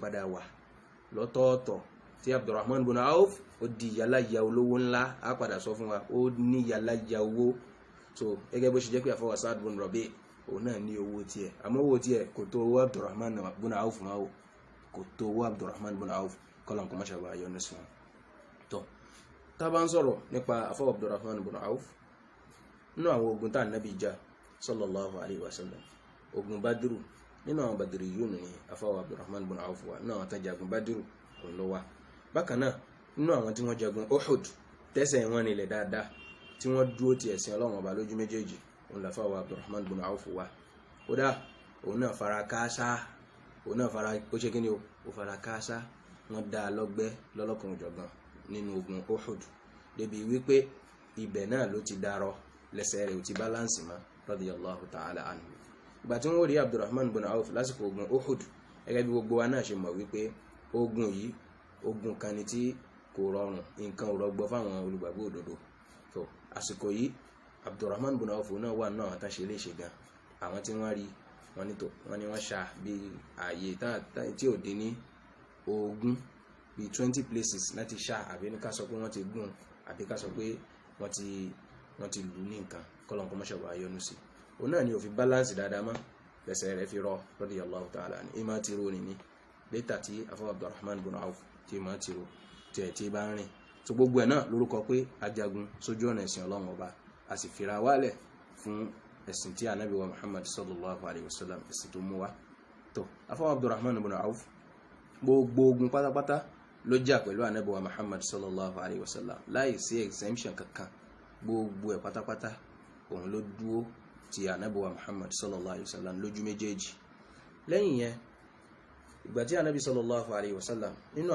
padà wà lọ́tọ̀ọ̀tọ̀ tí Abdurrahman bin Auf ó di yálàyà olówó ńlá á padà sọ fún wa ó ní yálàyà owó so gẹ́gẹ́ bó ṣe jẹ́ pé àfọwọ́ Sa'd bin Rabi' òun náà ní owó tiẹ̀ àmọ́ owó tiẹ̀ kò tó owó Abdurrahman bin Auf máa wò kò tó owó Abdurrahman bin Auf kọ́lọ̀ nǹkan mọ́ṣẹ́ bá yọnu sí wọn. tó tá a bá ń sọ̀rọ̀ nípa àfọwọ́ Abdurrahman bin Auf nínú àwọn ogun tá Ànábì jà sallallahu alayhi wa sallam ogun Badru nínú àwọn Badriyun ní àfọwọ́ Abdurrahman bin Auf wà nínú àwọn tó jagun Badru òun ló wà bákan náà nínú àwọn tí wọ́n jagun Uhud tẹ́sẹ̀ wọn nílẹ̀ dáadáa tí wọ́n dúró ti ẹ̀sìn Ọlọ́run ọba lójú méjèèjì òun làfáwọ̀ Abdurrahman bin Auf wà kódà òun náà fara káásá òun náà fara ó ṣe kí ni ó fara káásá wọ́n dá a lọ́gbẹ́ lọ́lọ́kùnrin jọ̀gbọ́n nínú ogun Uhud débi wípé ibẹ̀ náà ló ti dárọ lẹ́sẹ̀ rẹ̀ ò ti báláǹsì mọ́ radiyallahu ta'ala anhu. ìgbà tí wọ́n rí Abdurrahman bin Auf lásìkò ogun Uhud gẹ́gẹ́ bí gbogbo wa náà ṣe mọ̀ wípé ogun yìí ogun kan ni tí kò rọrùn nǹkan ò rọgbọ fáwọn olùgbàgbọ́ òdodo so àsìkò yìí Abdurrahman bin Auf náà wà náà àtàṣe léṣe gan àwọn tí wọ́n rí wọn ní tó wọ́n ní wọ́n ṣá bí ààyè tí ò dín ní ogún bí 20 places láti ṣá àbí ní ká sọ pé wọ́n ti gún àbí ká sọ pé wọ́n ti lù ní nǹkan kọ́lọ̀ nǹkan mọ́ṣẹ́ wà yọnu sí òun náà ni ò fi balance dáadáa mọ́ lẹ́sẹ̀ rẹ̀ fi rọ radiyallahu ta'ala ni ìmọ̀ ti ro nìní létà tí afọ́ Abdurrahman bin Auf tí ìmọ̀ ti ro tí bá ń rìn tó gbogbo ẹ̀ náà lórúkọ pé ajagun sójú ọ̀nà ẹ̀sìn Ọlọ́run ọba a sì fira wálẹ̀ fún ẹ̀sìn tí Ànábì wa Muhammad sallallahu alayhi wa sallam ẹ̀sìn tó mú wa tó afọ́ Abdurrahman bin Auf gbogbo ogun pátápátá ló jà pẹ̀lú Ànábì wa Muhammad sallallahu alayhi wa sallam láì sí exemption kankan gbogbo ẹ̀ pátápátá òun ló dúó ti Ànábì wa Muhammad sallallahu alayhi wa sallam lójú méjèèjì lẹ́yìn yẹn ìgbà tí Ànábì sallallahu alayhi wa sallam nínú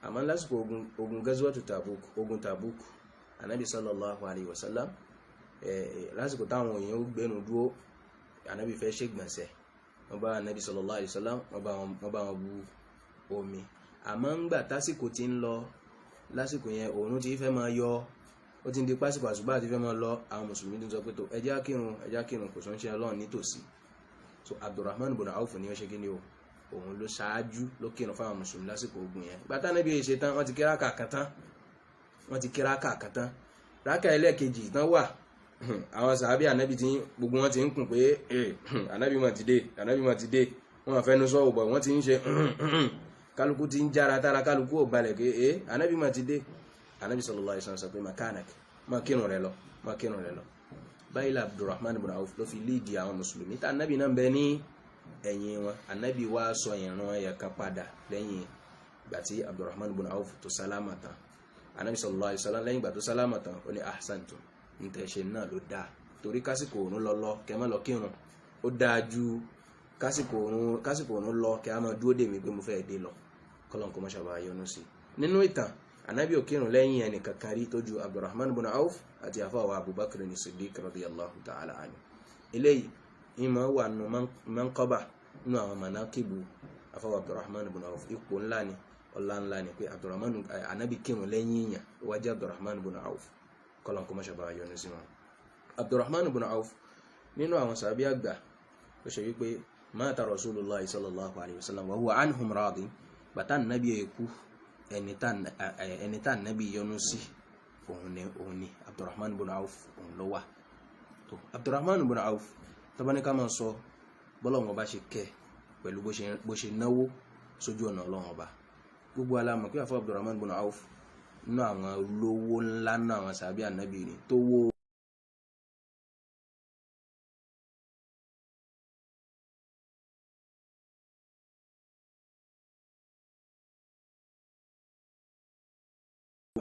àmọ́ lásìkò ogun gazwatu Tabuk ogun Tabuk Ànábì sallallahu alayhi wa sallam lásìkò táwọn èèyàn ó gbẹnu dúó Ànábì fẹ́ ṣègbọ̀nsẹ̀ wọ́n bá Ànábì sallallahu alayhi wa sallam wọ́n bá wọn bu omi àmọ́ ńgbà tásìkò tí ń lọ lásìkò yẹn òun ti fẹ́ máa yọ ó ti ń di pásìkò àṣùbà ti fẹ́ máa lọ àwọn mùsùlùmí tó ń sọ pé tó ẹjá kírun kò sọ́n ṣe Ọlọ́run nítòsí so Abdurrahman bin Auf ní ó ṣe kí ni o òun ló ṣáájú ló kírun fáwọn mùsùlùmí lásìkò ogun yẹn gbàtà Ànábì yìí ṣe tán wọ́n ti kí rákà kan tán rákà ẹlẹ́ẹ̀kejì tán wà àwọn sàábí Ànábì tí gbogbo wọn ti ń kùn pé Ànábì mà ti dé wọn fẹ́nu sọ òbọ̀ wọ́n ti ń ṣe kálukú ti ń jára tára kálukú ò balẹ̀ pé Ànábì mà ti dé Ànábì sallallahu alaihi wasallam sọ pé makanak má kírun rẹ lọ báyìí la Abdurrahman bin Auf ló fi líìdì àwọn mùsùlùmí tá Ànábì náà ń bẹ ní ẹ̀yìn wọn Ànábì wá sọ ìran ẹ̀yà kan padà lẹ́yìn ìgbà tí Abdurrahman bin Auf tó sálámà tán Ànábì sallallahu alaihi wasallam lẹ́yìn ìgbà tó sálámà tán ó ní ahsantum ní tẹ̀ṣẹ̀ náà ló dáa torí kásìkò òun lọ kẹ́ má lọ kírun ó dáa ju kásìkò òun lọ kẹ́ á máa dúró dè mí pé mo fẹ́ dé lọ kọ́lọ́n kó má ṣàbà yọnu sí nínú ìtàn Ànábì ò kírun lẹ́yìn ẹnì kankan rí tó ju Abdurrahman bin Auf àti àfọwọ́ Abubakar ní Siddiq radiyallahu ta'ala anhu eléyìí ìmọ̀ wà nù manqaba nù àwọn manaqibu àfọwọ́ Abdurrahman bin Auf ipò ńlá ni ọlá ńlá ni pé Ànábì kírun lẹ́yìn yàn wájú Abdurrahman bin Auf kọ́lọ́n kó má ṣàbà yọnu sí wọn. Abdurrahman bin Auf nínú àwọn sàbí àgbà ó ṣe wípé mata Rasulullah sallallahu alayhi wa sallam wa huwa anhum radin bàtà Ànábì ẹ̀kú ẹni tá Ànábì yọ́nú sí òun ni Abdurrahman bin Auf òun ló wà tó Abdurrahman bin Auf tọ́bání ká máa sọ bọ́lọ́wọ́n ọba ṣe kẹ́ pẹ̀lú bó ṣe náwó sójú ọ̀nà Ọlọ́run ọba gbogbo alámọ̀ pé àfọ́ Abdurrahman bin Auf nínú àwọn olówó ńlá náà àwọn sàbí Ànábì ni tó wó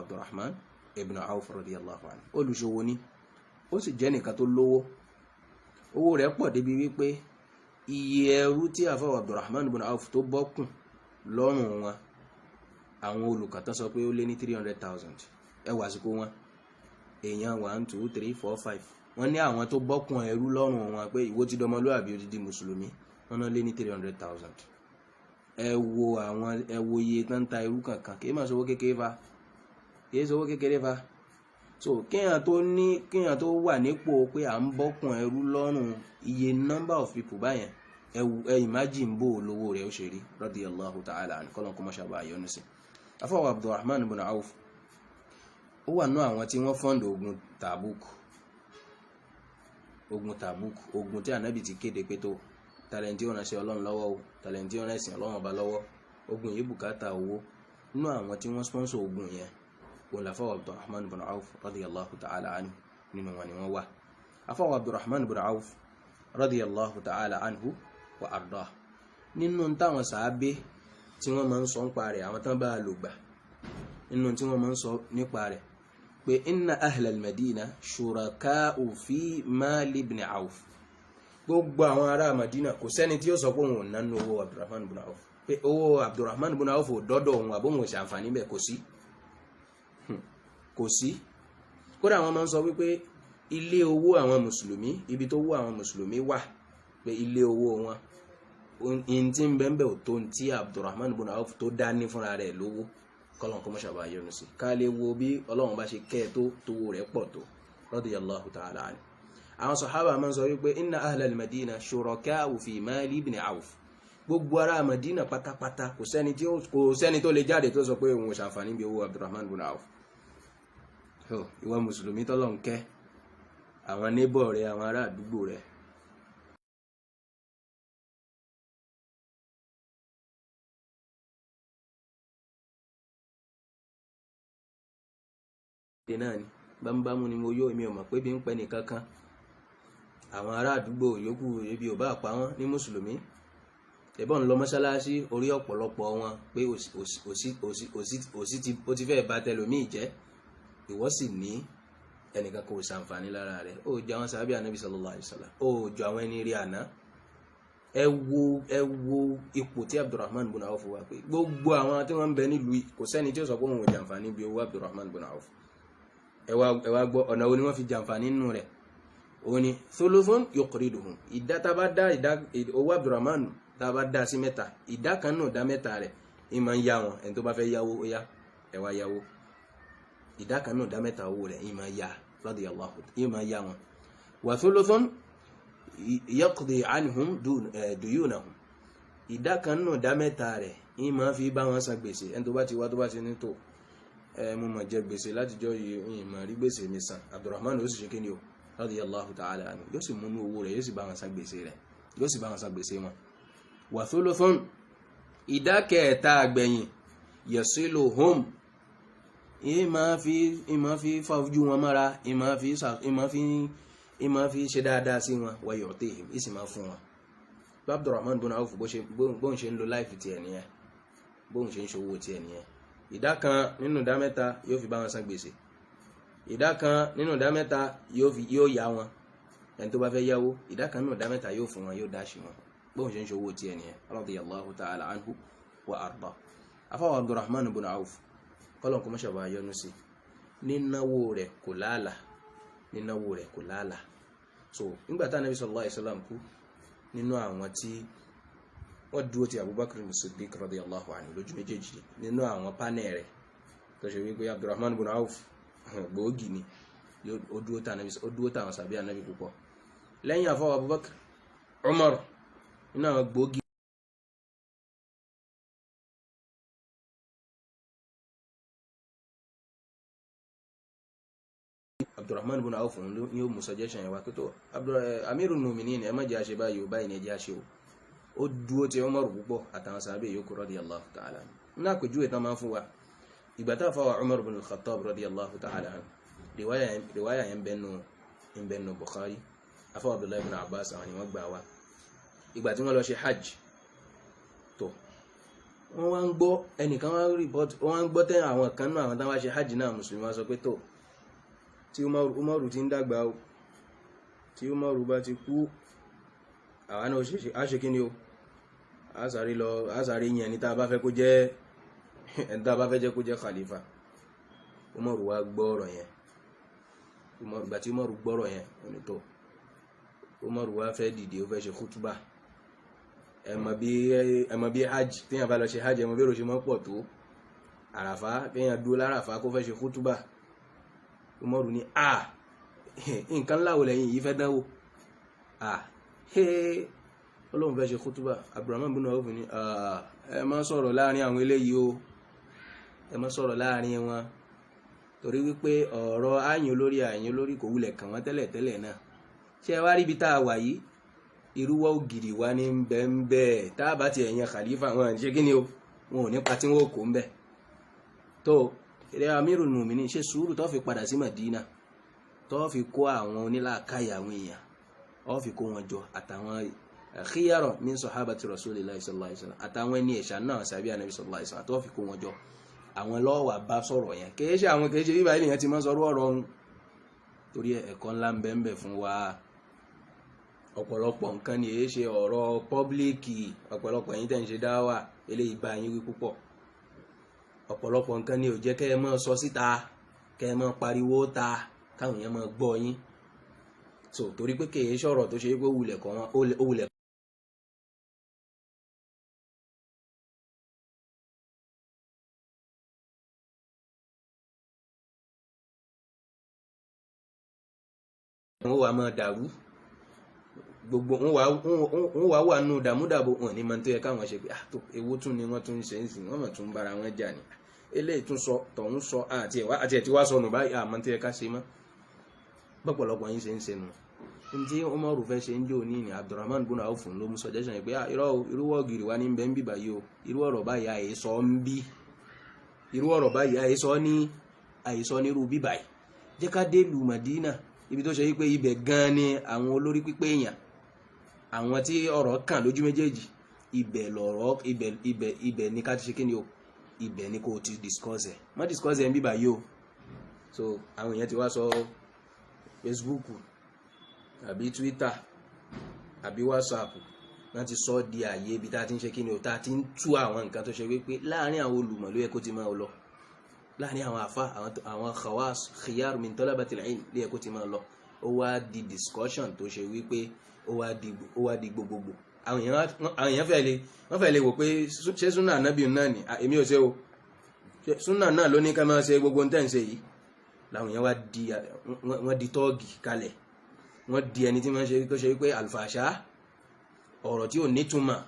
Abdurrahman ibn Auf radiyallahu anhu olùṣòwò ni ó sì jẹ́ nìkan tó lówó owó rẹ̀ pọ̀ débi wípé iye ẹrú tí àfọwọ́ Abdurrahman ibn Auf tó bọ́kùn lọ́rùn wọn àwọn olùkàtọ́ sọ pé ó lé ní 300,000 ẹwà àsìkò wọn èèyàn 1 2 3 4 5 wọ́n ní àwọn tó bọ́kùn ẹrú lọ́rùn wọn pé ìwọ ti dọmọlúwàbí ó ti di mùsùlùmí wọ́n náà lé ní 300,000 ẹ wo iye tán ta irú kankan kì í máa sọwọ́ kékeré fa kì í sọwọ́ kékeré fa. So kéèyàn tó wà nípò pé à ń bọ́kùn ẹrú lọ́rùn iye number of people báyẹn ẹ imagine bó olówó rẹ̀ ó ṣe rí radiyallahu ta'ala anhu kọ́lọ́n kó má ṣàbà yọ́nú sí. afọwọ́ Abdurrahman ibn Auf ó wà nú àwọn tí wọ́n fọ́ǹdì ogun Tabuk ogun tí ànábì ti kéde pé tó tàlẹ́ntì ọ̀nà ṣe ọlọ́run lọ́wọ́ o tàlẹ́ntì ọ̀nà ẹ̀sìn ọlọ́run ọba lọ́wọ́ ogun yìí bùkátà owó. nínú àwọn tí wọ́n sponsor ogun yẹn wọ́n afọwọ́ Abdurrahman ibn Auf radiyallahu ta'ala anhu nínú wọn ni wọ́n wà. afọwọ́ Abdurrahman ibn Auf radiyallahu ta'ala anhu wa ardah nínú táwọn sàábé tí wọ́n máa ń sọ nípa rẹ̀ àwọn tán bá lò gbà nínú tí wọ́n máa ń sọ nípa rẹ̀ pé inna ahlal madina shuraka'u fi mali ibn Auf. Gbogbo àwọn ará Madina kò sẹ́ni tí ó sọ pé òun ò nánú owó Abdurrahman ibn Auf pé owó Abdurrahman ibn Auf ò dọ́dọ̀ òun àbóhun ìṣàǹfààní bẹ́ẹ̀ kò sí. Kódà wọ́n máa ń sọ wípé ilé owó àwọn mùsùlùmí ibi tó wó àwọn mùsùlùmí wà pé ilé owó wọn in tí ń bẹ́ẹ̀ ò tó tí Abdurrahman ibn Auf tó dání fúnra rẹ̀ lówó kọ́lọ̀n kó mọ́ṣàbà yọ́nú sí ká lè wo bí Ọlọ́run bá ṣe kẹ́ tó tówó rẹ̀ pọ̀ tó radiyallahu ta'ala anhu. àwọn sàhábà máa ń sọ wípé inna ahlal madina shuraka'u fi mali ibn Auf. gbogbo ará Madina pátápátá kò sẹ́ni tó lè jáde tó sọ pé òun ò ṣàǹfààní bí owó Abdurrahman ibn Auf. ìwọ mùsùlùmí tọ́lọ́run kẹ́ àwọn neighbor rẹ̀ àwọn ará àdúgbò rẹ̀ náà ni bámúbámú ni mo yó èmi ò mọ̀ pé bí ń pẹ́ nìkankan àwọn ará àdúgbò yòókù ebi ò bá pa wọ́n ní mùsùlùmí ẹ̀bọ́n ń lọ mọ́ṣáláṣí orí ọ̀pọ̀lọpọ̀ wọn pé ó ti fẹ́ bá tẹlòmíì jẹ́ ìwọ sì ní ẹnìkan kò ṣàǹfààní lára rẹ̀ ó jọ àwọn sàhábì Ànábì sallallahu alaihi wasallam ó jọ àwọn ẹni rí àná. ẹ wo ipò tí Abdurrahman ibn Auf wà pé gbogbo àwọn tí wọ́n ń bẹ nílùú kò sẹ́ni tí ó sọ pé òun ò jàǹfààní bí owó Abdurrahman ibn Auf. ẹ wá gbọ́ ọ̀nà wo ni wọ́n fi jàǹfààní nínú rẹ̀ òun ni thuluthun yuqriduhum ìdá tá bá dá owó Abdurrahman tá bá dá sí mẹ́ta ìdá kan náà dá mẹ́ta rẹ̀ ìmọ̀ ń yá wọn ẹni tó bá fẹ́ yáwó ó yá ẹ wá yáwó ìdá kan náà dá mẹ́ta owó rẹ̀ ìmọ̀ yá radiyallahu ìmọ̀ yá wọn wa thuluthun yaqdi anhum duyunahum ìdá kan náà dá mẹ́ta rẹ̀ ìmọ̀ fi bá wọn san gbèsè ẹni tó bá ti wá tó bá ti ní tó mo mọ̀ jẹ gbèsè látijọ́ yìí ìmọ̀ rí gbèsè mi san Abdurrahman ó sì ṣe kíni o radiyallahu ta'ala anhu yóò sì múnú owó rẹ̀ yóò sì bá wọn san gbèsè rẹ̀ yóò sì bá wọn san gbèsè wọn. wa thuluthun ìdá kẹta àgbẹ̀yìn yasiluhum ìmọ̀ fi fàájú wọn mọ́ra ìmọ̀ fi ṣe dáadáa sí wọn wa yu'tihim ìsì máa fún wọn. Abdurrahman ibn Auf bóun ṣe ń lo láìfì tiẹ̀ nìyẹn bóun ṣe ń ṣòwò tiẹ̀ nìyẹn. ìdá kan nínú ìdá mẹ́ta yóò fi bá wọn san gbèsè ìdá kan nínú ìdá mẹ́ta yóò yá wọn ẹni tó bá fẹ́ yáwó ìdá kan nínú ìdá mẹ́ta yóò fún wọn yóò dáṣì wọn bóun ṣe ń ṣòwò tiẹ̀ nìyẹn radiyallahu ta'ala anhu wa arda. afáwọn Abdurrahman ibn Auf kọ́lọ̀ kó mọ́ṣàbà yọ́nú sí nínáwó rẹ̀ kò láàlà. so nígbà tá Ànábì sallallahu alaihi wasallam kú nínú àwọn tí wọ́n dúró ti Abubakar Siddiq radiyallahu anhu lójú méjèèjì nínú àwọn pánẹ̀ rẹ̀ tó ṣe wípé Abdurrahman ibn Auf gbòógì ni ó dúró táwọn sàbí Ànábì púpọ̀. lẹ́yìn àfọwọ́ Abubakar Umar nínú àwọn gbòógì Abdurrahman ibn Auf ni ó mú suggestion yẹn wá pé tó Amirul Mu'minin ẹ má jẹ́ àṣẹ báyìí ò báyìí ní ẹjẹ́ àṣẹ o ó dúró tí Umar púpọ̀ àtàwọn sàbẹ̀ yòókù radiyallahu ta'ala anhu. ní àpèjúwe tán máa ń fún wa ìgbà tá a fọwọ́ Umar ibn al-Khattab radiyallahu ta'ala anhu riwaya yẹn bẹnu Bukhari afọwọ́ Abdullahi ibn Abbas àwọn ni wọ́n gbà wá ìgbà tí wọ́n lọ ṣe hajj tó wọ́n wá ń gbọ́ ẹnìkan wá report wọ́n wá ń gbọ́ tẹ́ àwọn kan náà àwọn táwọn ṣe hajj náà mùsùlùmí wá sọ pé tó tí Umaru ti ń dàgbà o tí Umaru bá ti kú àwọn náà a ṣe kí ni o a sáré yẹn ní tá a bá fẹ́ kó jẹ́ khalifa. Umaru wá gbọ́rọ̀ yẹn ìgbà tí Umaru gbọ́rọ̀ yẹn onítọ̀ Umaru wá fẹ́ dìde ó fẹ́ ṣe khutba ẹ mọ̀ bí hajj téèyàn bá lọ ṣe hajj ẹ mọ̀ bí èrò ṣe mọ́ pọ̀ tó àràfá kéèyàn dúró láràfá kó fẹ́ ṣe kútúbà Umaru ní nǹkan ńlá wo lẹ́yìn yìí fẹ́ dánwò Ọlọ́run fẹ́ ṣe kútúbà. Abdurrahman bin Awf ní ẹ má sọ̀rọ̀ láàrin àwọn eléyìí o, ẹ má sọ̀rọ̀ láàrin wọn, torí wípé ọ̀rọ̀ àyìn olórí kò wulẹ̀ kàn wọ́n tẹ́lẹ̀ náà. ṣé ẹ wá rí ibi tá a wà yìí, irúwọ́ ògiri wa ní bẹ́ẹ̀ tá a bá ti ẹ̀yàn khalifa wọn ṣe kí ni o, wọn ò ní pa tí wọn ò kó ń bẹ̀. tó eré Amirul Mu'minin ṣe sùúrù tó fi padà sí Madina, tó fi kó àwọn onílàákàyè àwọn èèyàn, ó fi kó wọn jọ àtàwọn khiyara min sahabati rasulillahi sallallahu alaihi wasallam, àtàwọn ẹni ẹ̀ṣà náà sàbí Ànábì sallallahu alaihi wasallam, tó fi kó wọn jọ. àwọn lọ́wọ́ bá sọ̀rọ̀ yẹn kìí ṣe bíbá ilé yẹn ti máa sọ̀rọ̀ ọ̀rọ̀ ọ̀hún. torí ẹ̀kọ́ ńlá ń bẹ́ẹ̀ fún wa. ọ̀pọ̀lọpọ̀ nǹkan ni èyí ṣe ọ̀rọ̀ pọ́blíkì, ọ̀pọ̀lọpọ̀ yín tẹ̀ ń ṣe dáwà eléyìí bá yín wí púpọ̀. ọ̀pọ̀lọpọ̀ nǹkan ni ò jẹ́ kẹ́ ẹ máa sọ síta, kẹ́ ẹ máa pariwo ta káwọn yẹn máa gbọ́ yín. so torí pé kìí ṣọ̀rọ̀ tó ṣe pé ó wulẹ̀ wọ́n wà máa dàrú, gbogbo wọ́n wà nù dàmúdàbò wọn ní máa tó yẹ káwọn ṣe pé àtò ewu tún ni wọ́n tún ṣe ń sìn, wọ́n mọ̀ tún bára wọn jà ní eléyìí tún sọ tọ̀hún sọ àti ẹ̀ tí wá sọnù báyìí àmọ́ tó yẹ ká ṣe mọ́. bọ́pọ̀lọpọ̀ yín ṣe ń ṣe nù. tí Umaru fẹ́ ṣe ń jò ní ní Abdurrahman bin Awf ló mú suggestion pé irúwọ́ ògiri wa ní bẹ́ẹ̀ ń bì báyìí o, irú ọ̀rọ̀ báyìí àhesọ ń bí, irú ọ̀rọ̀ báyìí àhesọ nírú bí báyìí. jẹ́ ká dé lu Madina, ibi tó ṣe wípé ibẹ̀ gan ni àwọn olórí pípé èèyàn, àwọn tí ọ̀rọ̀ kàn lójú méjèèjì, ibẹ̀ ni ká ti ṣe kí ni o, ibẹ̀ ni kò ti discuss ẹ̀, má discuss ẹ̀ ń bíbà yìí o. so àwọn èèyàn ti wá sọ Facebook àbí Twitter àbí WhatsApp wọ́n ti sọ di àyè ibi tá a ti ń ṣe kí ni o, tá a ti ń tú àwọn nǹkan tó ṣe wípé láàárín àwọn olùmọ̀ ló yẹ kó ti máa lọ, láàrin àwọn àfá àwọn khawas khiyar min talabatil ilm lè ẹkó ti máa lọ. ó wá di discussion tó ṣe wípé ó wá di gbogbogbò. àwọn èèyàn fẹ́ lè wò pé ṣé súnà ànábì náà ni èmi ò ṣe o, súnà náà ló ní ká máa ṣe gbogbo tẹ́ ń ṣe yìí. láwọn èèyàn wọ́n di tọ́ọ̀gì kalẹ̀, wọ́n di ẹni tí wọ́n ṣe tó ṣe wípé alfàṣà ọ̀rọ̀ tí ò nítumọ̀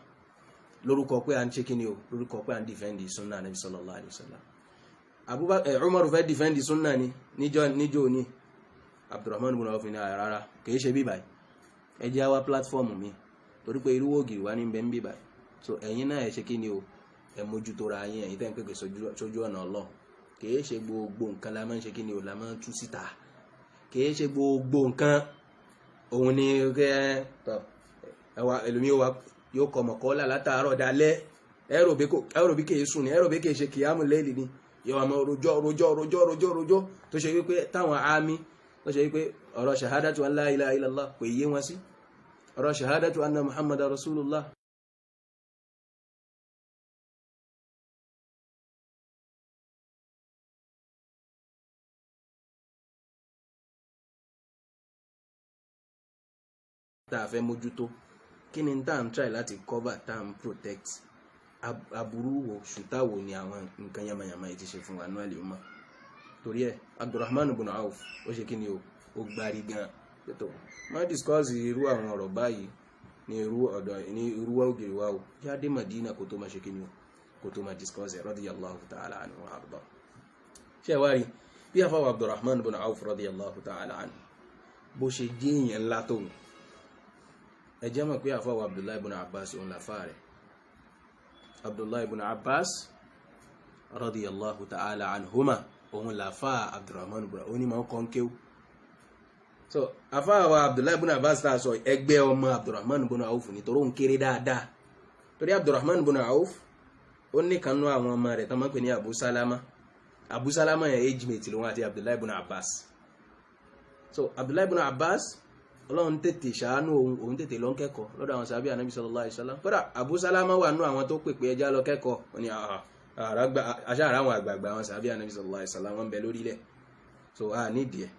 lórúkọ pé à ń ṣe kí ni o, lórúkọ pé à ń dìfẹ́ndì súnà ànábì sallallahu alaihi wasallam. Umaru fẹ́ dìfẹ́ndì súnnà ni níjọ́ ní. Abdurrahman bin Awf ní rárá kìí ṣe bíbáyìí, ẹ jẹ́ wá platform mi, torí pé irú ògiri wá ní bẹ́ ń bíbáyìí. so ẹ̀yin náà ẹ ṣe kí ni o, ẹ mójútó ra yín, ẹ̀yin tẹ́ ń pèpè sójú ọ̀nà Ọlọ́run. kìí ṣe gbogbo nǹkan la máa ń ṣe kí ni o, la máa ń tú síta. kìí ṣe gbogbo nǹkan òun ni ẹwà ẹlòmí yóò kọ mọ̀kọ́lá látàárọ̀ dalẹ́, ẹ̀rọ bí kìí sùn ni, ẹ̀rọ bí kìí ṣe kìyàmù lẹ́lì ni, yóò àmọ́ rojọ́ tó ṣe wípé táwọn àmì tó ṣe wípé ọ̀rọ̀ ṣahádàtù an la ilaha illallah kò yé wọn sí, ọ̀rọ̀ ṣahádàtù anna Muhammadar Rasulullah. tá a fẹ́ mójútó kí ni tá à ń try láti cover, tá à ń protect, aburú wo ṣùtá wo ni àwọn nǹkan yamayama yìí ti ṣe fún wa ní àlè ọmọ. torí ẹ Abdurrahman bin Awf ó ṣe kí ni o, ó gbárí gan pẹ̀tọ̀ má discuss irú àwọn ọ̀rọ̀ báyìí ní irú ògiri wa o, jáde Madina kó tó má ṣe kí ni o, kó tó má discuss ẹ radiyallahu ta'ala anhu wa arda. ṣe wá rí bí afáwọ̀ Abdurrahman bin Awf radiyallahu ta'ala anhu bó ṣe jẹ́ èèyàn ńlá tó ń ẹ jẹ́ mọ̀ pé afáwọ̀ Abdullahi ibn Abbas òun làfáà rẹ̀. Abdullah ibn Abbas radiyallahu ta'ala anhuma òun làfá Abdurrahman ibn Awf ní ma ń kọ́ kéwú. so afá wa Abdullah ibn Abbas ta sọ ẹgbẹ́ ọmọ Abdurrahman ibn Awf ní torí òun kéré dáadáa. torí Abdurrahman ibn Awf ó ní kanú àwọn ọmọ rẹ̀ tán máa ń pè ní Abu Salama yẹn age mate lòun àti Abdullah ibn Abbas. so Abdullah ibn Abbas Ọlọ́run tètè ṣàánú òun tètè lọ kẹ́kọ̀ọ́ lọ́dọ̀ àwọn sàbí Ànábì sallallahu alaihi wasallam. kódà Abu Salama wà nú àwọn tó pèpè ẹja lọ kẹ́kọ̀ọ́, wọ́n ní aṣáára àwọn àgbààgbà àwọn sàbí Ànábì sallallahu alaihi wasallam wọ́n bẹ lórílẹ̀. so a nídìí ẹ̀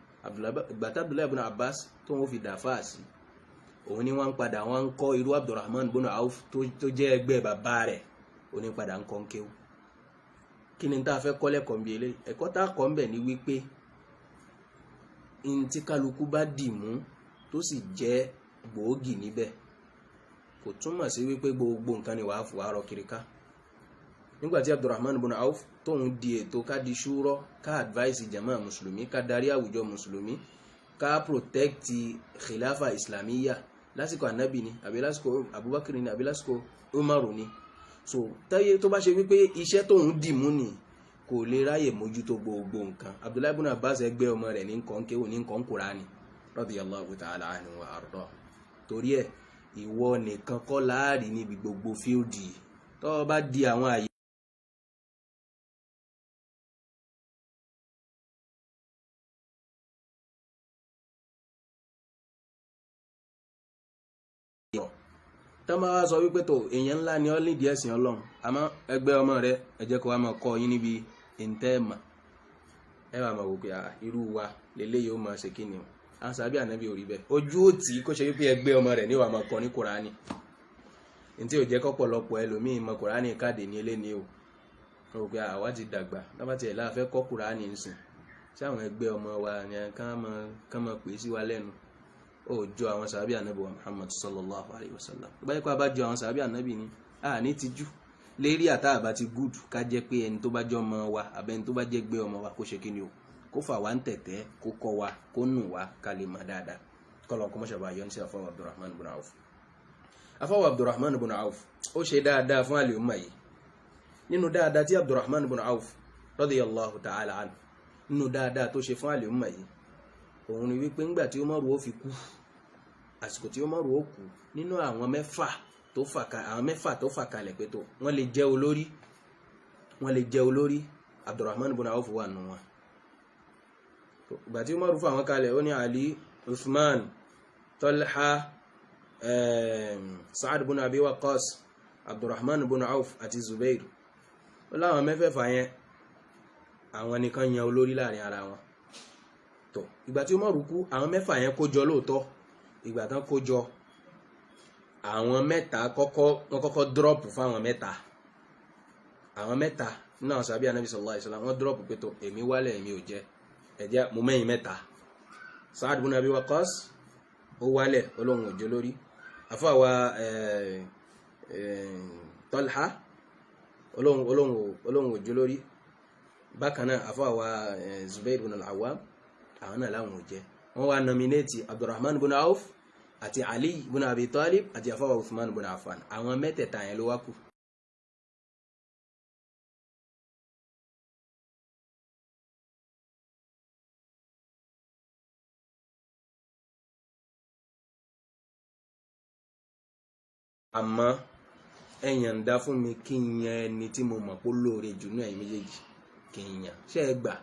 gbàtà Abdullah ibn Abbas tó wọ́n fi dàfáà sí, òun ni wọ́n padà wọ́n ń kọ́ irú Abdurrahman ibn Auf tó jẹ́ ẹgbẹ́ bàbá rẹ̀ òun ni padà ń kọ́ ń kéwú. Kí ni tá a fẹ́ kọ́ lẹ́kọ̀ọ́ bí eléyìí? Ẹ̀kọ́ tá a kọ́ ń bẹ̀ ni wípé in tí kálukú bá dì mú tó sì jẹ́ gbòógì níbẹ̀ kò túmọ̀ sí wípé gbogbo nǹkan ni wàá fò àárọ̀ kiri ká. Nígbàtí Abdurrahman ibn Auf tóun di ètò ká di ṣúrọ́, ká advice jama mùsùlùmí, ká darí àwùjọ mùsùlùmí, ká protect khilafa islamiyya lásìkò Ànábì ni àbí lásìkò Abubakar ni àbí lásìkò Umaru ni. So táyé tó bá ṣe wípé iṣẹ́ tóun dì mú ni kò lè ráyè mójútó gbogbo nǹkan. Abdullahi ibn Abbas ẹgbẹ́ ọmọ rẹ̀ ní nǹkan kéwò ní nǹkan Kùránì radiyallahu ta'ala anhu wa arda. Torí ẹ̀ ìwọ nìkan kọ́ láàrí níbi gbogbo fíldì tó bá di àwọn àyè tán bá wá sọ wípé tó èèyàn ńlá ni ọ́ nídìí ẹ̀sìn Ọlọ́run àmọ́ ẹgbẹ́ ọmọ rẹ̀ ẹ jẹ́ kó wá máa kọ́ yín níbi ìntẹ́ẹ̀mà ẹ wà máa wò pé irú wa lélẹ́yìí ó máa ṣe kí ni o. Àwọn sàbí Ànábì ò rí bẹ́ẹ̀. Ojú ó tì í kó ṣe wípé ẹgbẹ́ ọmọ rẹ̀ ní wàá máa kọ́ ní Kùránì. Ní tí ò jẹ́ kọ́pọ̀lọpọ̀ ẹlòmíì mọ Kùránì káàdì ní eléni o. Ó rò pé àwa ti dàgbà lábàtì ẹ̀ láà fẹ́ kọ́ Kùránì nsìn. Ṣé àwọn ẹgbẹ́ ọmọ wa ni kán máa pè sí wa lẹ́nu? Ó jọ àwọn sàbí Ànábì wa Muhammad sallallahu alayhi wa sallam. Báyìí kó a bá jọ àwọn sàbí Ànábì ni ní tijú lérí àtàbà ti gúdù ká jẹ́ pé ẹni tó bá jọ ọmọ wa àbẹ́ni tó bá jẹ́ gbé ọmọ wa kó ṣe kí ni o, kó fà wá ń tẹ̀tẹ́, kó kọ́ wa, kó nù wá ká lè mọ̀ dáadáa. Kọ́lọ̀ kó mọ́ṣàbà yọ ní sí àfọwọ́ Abdurrahman ibn Auf. Àfọwọ́ Abdurrahman ibn Auf ó ṣe dáadáa fún àlè ọmọ yìí. Nínú dáadáa tí Abdurrahman ibn Auf radiyallahu ta'ala anhu nínú dáadáa tó ṣe fún àlè ọmọ yìí òun ni wípé ńgbà tí Umaru ó fi kú, àsìkò tí Umaru ó kú, nínú àwọn mẹ́fà tó fà kalẹ̀ pé tó wọ́n lè jẹ́ olórí Abdurrahman ibn Auf wà nù wọn. Ìgbà tí Umaru fà wọ́n kalẹ̀ ó ní Ali, Uthman, Talha, Sa'ad ibn Abi Waqqas, Abdurrahman ibn Auf àti Zubair. Ó láwọn mẹ́fẹ̀ẹ̀fà yẹn àwọn nìkan yan olórí láàrin ara wọn. Tó ìgbà tí Umaru kú àwọn mẹ́fà yẹn kó jọ lóòótọ́. Ìgbà tán kó jọ àwọn mẹ́ta kọ́kọ́ dọ́rọ̀pù fún àwọn mẹ́ta náà sàbí Ànábì sallallahu alaihi wasallam wọ́n dọ́rọ̀pù pé tó èmi wálẹ̀ èmi ò jẹ́ ẹ̀jẹ̀ mo mẹ́yìn mẹ́ta. Sa'ad ibn Abi Waqqas ó wálẹ̀ Ọlọ́run òjò lórí. Àfáwà Talha Ọlọ́run òjò lórí. Bákan náà àfáwà Zubair ibn al-Awwam àwọn náà láwọn ò jẹ́. Wọ́n wá nominate Abdurrahman ibn Auf àti Ali ibn Abi Talib àti àfáwà Uthman ibn Affan. Àwọn mẹ́tẹ̀ẹ̀ta yẹn ló wá kù. Àmọ́ ẹ̀yàn dá fún mi kí n yan ẹni tí mo mọ̀ pé lóore jù ní ẹ̀yin méjèèjì kí n yan ṣé ẹ gbà.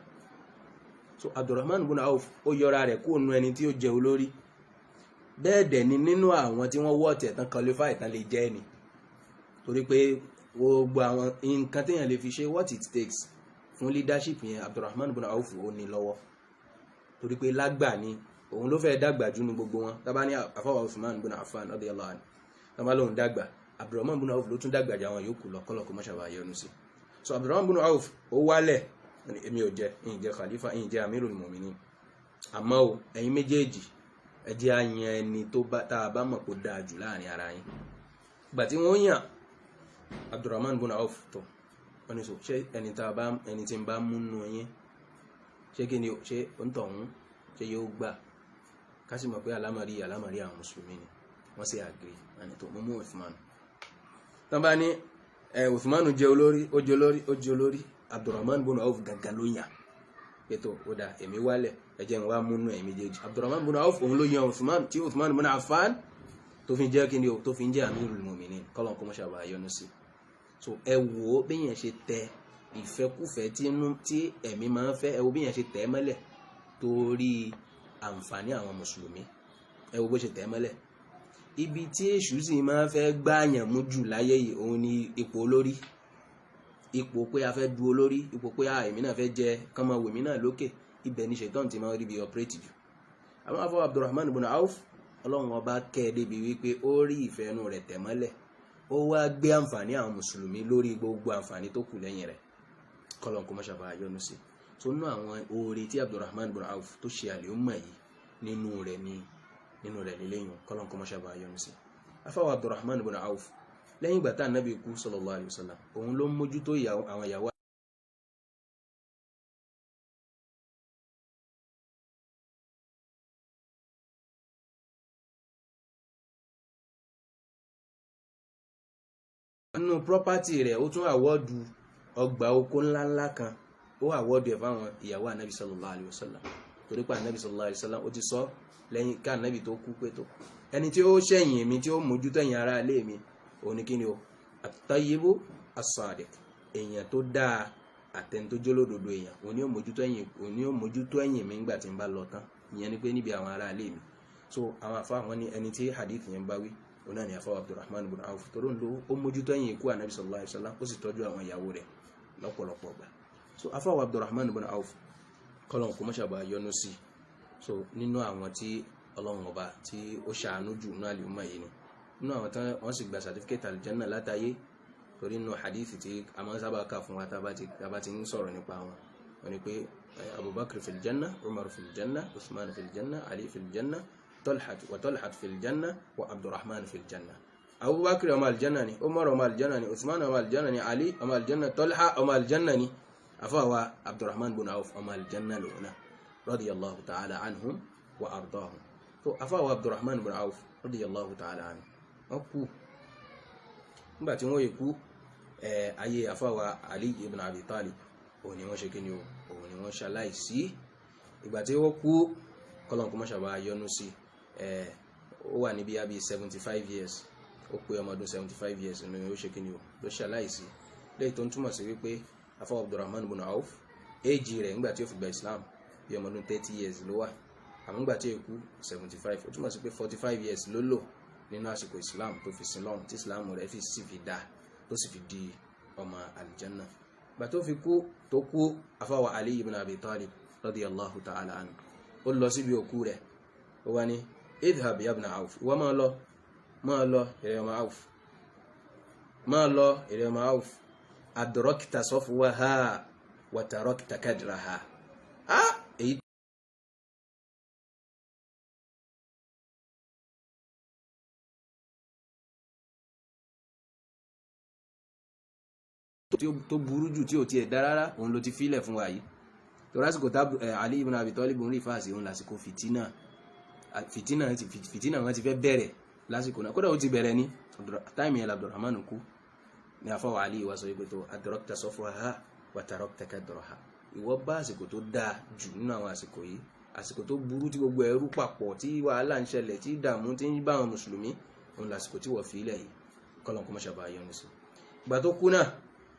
So Abdurrahman ibn Auf ó yọra rẹ̀ kúrò nínú ẹni tí ó jẹ́ olórí. Bẹ́ẹ̀ dẹ̀ ni nínú àwọn tí wọ́n wọ́ tẹ̀ tán qualify tán lè jẹ́ ẹni. Torí pé gbogbo àwọn nǹkan téèyàn lè fi ṣe what it takes fún leadership yẹn Abdurrahman ibn Auf ó ní lọ́wọ́. Torí pé lágbà ni òun ló fẹ́ dàgbà jù ní gbogbo wọn. Tá bá ní àfáwà Uthman ibn Affan radiyallahu anhu tán bá lóun dàgbà, Abdurrahman ibn Auf ló tún dàgbà jà wọn yòókù lọ kọ́lọ̀ kó má ṣàbà yọnu sí. So Abdurrahman ibn Auf ó wálẹ̀ èmi ò jẹ́ ìyìn jẹ́ khalifa ìyìn jẹ́ amirul mu'minin. Àmọ́ o ẹ̀yin méjèèjì ẹ jẹ́ á yan ẹni tá a bá mọ̀ kó dáa jù láàrin ara yín. Ìgbà tí wọ́n yàn Abdurrahman ibn Auf tó wọ́n ní so ṣé ẹni tí ń bá mú nù yín ṣé kí ni ṣé ó ń tọ̀hún ṣé yóò gbà ká sì mọ̀ pé alámọ̀rí àwọn mùsùlùmí ni wọ́n sì agree ẹni tó mú Uthman. Tán bá ní Uthman jẹ́ olórí Abdurrahman ibn Auf gangan ló yàn pé tó ó dá èmi wálẹ̀ ẹjẹ́ ń wá múnú ẹ̀mí méjèèjì. Abdurrahman ibn Auf òun ló yan Uthman tí Uthman ibn Affan tó fi jẹ́ kí ni o tó fi ń jẹ́ amirul mu'minin kọ́lọ̀ kó mọ́ṣà bá yọnu sí. So ẹ wò ó bí yẹn ṣe tẹ ìfẹ́kúfẹ́ tí ẹ̀mí máa ń fẹ́, ẹ wò bí yẹn ṣe tẹ̀ mọ́lẹ̀ torí àǹfààní àwọn mùsùlùmí, ẹ wò bó ṣe tẹ̀ mọ́lẹ̀. Ibi tí èṣù sì máa ń fẹ́ gbáyàn mú jù láyé yìí òun ni ipò olórí, ipò pé a fẹ́ du olórí, ipò pé èmi náà fẹ́ jẹ kán máa wò mí náà lókè. Ibẹ̀ ni ṣètọ́n ti máa rí bí ọpẹ́rẹ́tì jù. Àwọn afọ Abdurrahman ibn Auf ọlọ́run ọba kẹ́ débi wípé ó rí ìfẹ́ inú rẹ̀ tẹ̀ mọ́lẹ̀, ó wá gbé àǹfààní àwọn mùsùlùmí lórí gbogbo àǹfààní tó kù lẹ́yìn rẹ̀, kọ́lọ́n kó má ṣàbà yọ́nú sí. tó nú àwọn oore tí Abdurrahman bin Auf tó ṣe àlùmọ̀ yìí nínú rẹ̀ lélẹ́yìn, kọ́lọ́n kó má ṣàbà yọ́nú sí. afáwọ̀ Abdurrahman bin Auf lẹ́yìn ìgbà tá Ànábì kú sallallahu alaihi wasallam, òun ló mójútó àwọn ìyàwó nínú property rẹ̀. Ó tún àwọ́dù ọgbà oko ńláńlá kan, ó àwọ́dù ẹ̀ fáwọn ìyàwó Ànábì sallallahu alaihi wasallam, torí pé Ànábì sallallahu alaihi wasallam ó ti sọ lẹ́yìn ká Ànábì tó kú pé tó ẹni tí ó ṣẹ̀yìn mi tí ó mójútó ẹ̀yìn ará ilé mi òun ni kí ni o, at-tayyibu as-sadiq, èèyàn tó dáa àtẹni tó jólódodo èèyàn, òun ni ó mójútó ẹ̀yìn mi nígbà tí n bá lọ tán, ìyẹn ni pé níbi àwọn ará ilé mi. so àwọn afá wọn ni ẹni tí hadith yẹn bá wí òun náà ni afá Abdurrahman bin Auf, torí ń lo ó mójútó ẹ̀yìn ikú Ànábì sallallahu alaihi wasallam, ó sì tọ́jú àwọn ìyàwó rẹ̀ lọ́pọ̀lọpọ̀ gbà. so afá Abdurrahman bin Auf kọ́lọ́n kó má ṣàbà yọ́nú sí. so nínú àwọn tí ọlọ́run ọba tí ó ṣàánú jù náà lè mọ̀ yìí ni, nínú àwọn tán wọ́n sì gba certificate aljanna látàyé, torí nínú hadithi tí a máa ń sábà kà fún wa tá bá ti ń sọ̀rọ̀ nípa wọn, wọ́n ní pé Abubakar fil janna, Umar fil janna, Uthman fil janna, Ali fil janna, Talhat fil janna wa Abdurrahman fil janna. Abubakar ọmọ aljanna ni, Umar ọmọ aljanna ni, Uthman ọmọ aljanna ni, Ali ọmọ aljanna, Talha ọmọ aljanna ni, afáwa Abdurrahman bin Auf ọmọ aljanna lòun radiyallahu ta'ala anhum wa ardahum. so afáwa Abdurrahman bin Auf radiyallahu ta'ala anhu wọ́n kú nígbàtí wọ́n yẹ kú ayé afáwa Ali ibn Abi Talib òun ni wọ́n ṣe kíni o, òun ni wọ́n ṣaláìsí. ìgbàtí wọ́n kú kọ́lọ́n kó má ṣàbà yọ́nú sí, ó wà níbi àbí 75 years, ó pé ọmọ ọdún 75 years ní ó ṣe kíni o ló ṣaláìsí, lẹ́yìn tó ń túmọ̀ sí wípé afáwa Abdurrahman bin Auf éjì rẹ̀ nígbàtí ó fi gba Islam bí ọmọ ọdún 30 years ló wà, àmọ́ nígbàtí ó kú 75, ó túmọ̀ sí pé 45 years ló lò nínú àsìkò Islam tó fi sin lọ́hùn, tí Islam rẹ̀ sì fi dá tó sì fi di ọmọ aljanna. gbà tó fi kú tó kú afáwa Ali ibn Abi Talib radiyallahu ta'ala anhu ó lọ síbi òkú rẹ̀, ó wá ní idhhab ya ibn Auf, ìwọ máa lọ ìrẹ́ ọmọ Auf, máa lọ ìrẹ́ ọmọ Auf, adrakta safwaha wa tarakta kadraha. èyí tó burú jù tí ò tiẹ̀ dá rárá òun ló ti fílẹ̀ fún wa yìí. tó lásìkò tá Ali ibn Abi Talib ń rí fáàsì òun lásìkò fìtínà wọn ti fẹ́ bẹ̀rẹ̀ lásìkò náà, kódà ó ti bẹ̀rẹ̀ ní táìmì ẹ̀ Abdurrahman kú ní afọ́wà Ali wa sọ wípé tó adrakta safwaha wa tarakta kadraha, ìwọ bá àsìkò tó dáa jù nínú àwọn àsìkò yìí, àsìkò tó burú tí gbogbo ẹrú papọ̀ tí wàhálà ń ṣẹlẹ̀ tí ìdààmú tí ń bá àwọn mùsùlùmí, òun lásìkò tí wọ́n fi ilẹ̀ yìí, kọ́lọ́n kó má ṣàbà yọ́nú sí. ìgbà tó kú náà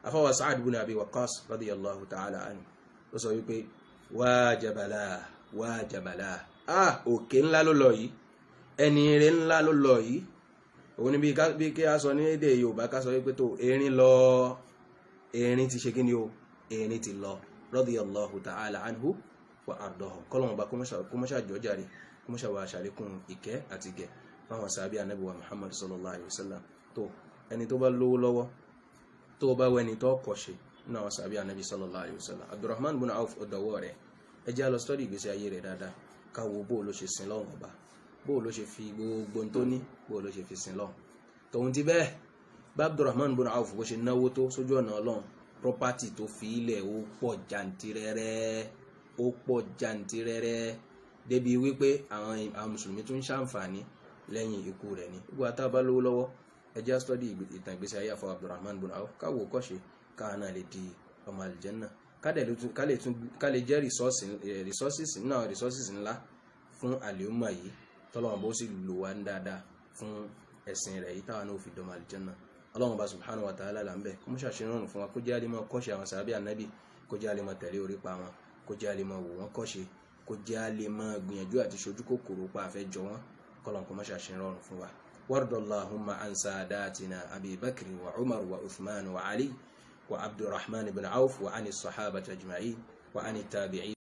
afọ́wà Sa'ad ibn Abi Waqqas radiyallahu ta'ala anhu ó sọ wípé wá jabala, òkè ńlá ló lọ yìí, ẹni rẹ̀ ńlá ló lọ yìí. òun ni bí kí a sọ ní èdè Yorùbá ká sọ wípé tó erin ti ṣe kí ni o, erin ti lọ radiyallahu ta'ala anhu wa ardahu. kọ́lọ́n ọba kó má ṣàjọjà rẹ̀, kó má ṣàwà àṣàlékún ìkẹ́ àti gẹ̀ fáwọn sàábí Ànábì wa Muhammad sallallahu alaihi wasallam. tó ẹni tó bá lówó lọ́wọ́ tó bá wẹni tó kọ̀ṣe nínú àwọn sàábí Ànábì sallallahu alaihi wasallam, Abdurrahman bin Auf ọ̀dọ̀wọ́ rẹ̀ ẹ jẹ́ lọ study ìgbésí ayé rẹ̀ dáadáa, káwo bó ló ṣe sin lọ́wọ́ ọba, bó ló ṣe fi gbogbo tó ní bó ló ṣe fi sin lọ́wọ́. tòun ti bẹ́ẹ̀ bá Abdurrahman bin Auf bó ṣe náwó tó sójú ọ̀nà Ọlọ́run, property tó fi ilẹ̀ ó pọ̀ jàǹtìrẹrẹ débi wípé àwọn mùsùlùmí tún ṣàǹfààní lẹ́yìn ikú rẹ̀ ni. gbogbo àtàbá lówó lọ́wọ́ ẹ jẹ́ study ìtàn ìgbésí ayé àfọwọ́ Abdurrahman bin Auf, káwo kọ́ṣe káà náà lè di ọmọ aljanna, ká lè jẹ́ resources ńlá fún àlùmọ̀ yìí, tọ́lọ́wọ́n bó sì lò wá dáadáa fún ẹ̀sìn rẹ̀ yìí táwọn náà fi dọmọ aljanna. Ọlọ́run bá subhanahu wa ta'ala là ń bẹ̀ kó mú ṣàṣírọ̀rùn fún wa, kó jẹ́ àlèmọ̀ kọ́ṣe àwọn sàábí Ànábì, kó jẹ́ àlèmọ̀ tẹ̀lé orí pa wọn, kó jẹ́ àlèmọ̀ wò wọ́n kọ́ṣe, kó jẹ́ àlèmọ̀ gbìyànjú àti ṣojú kòkòrò pa àfẹ́ jọ wọn, kọ́lọ́n kó mú ṣàṣírọ̀rùn fún wa. wardallahumma an sadatina Abi Bakr wa Umar wa Uthman wa Ali wa Abdurrahman ibn Auf wa ani sahabati ajma'in wa ani tabi'in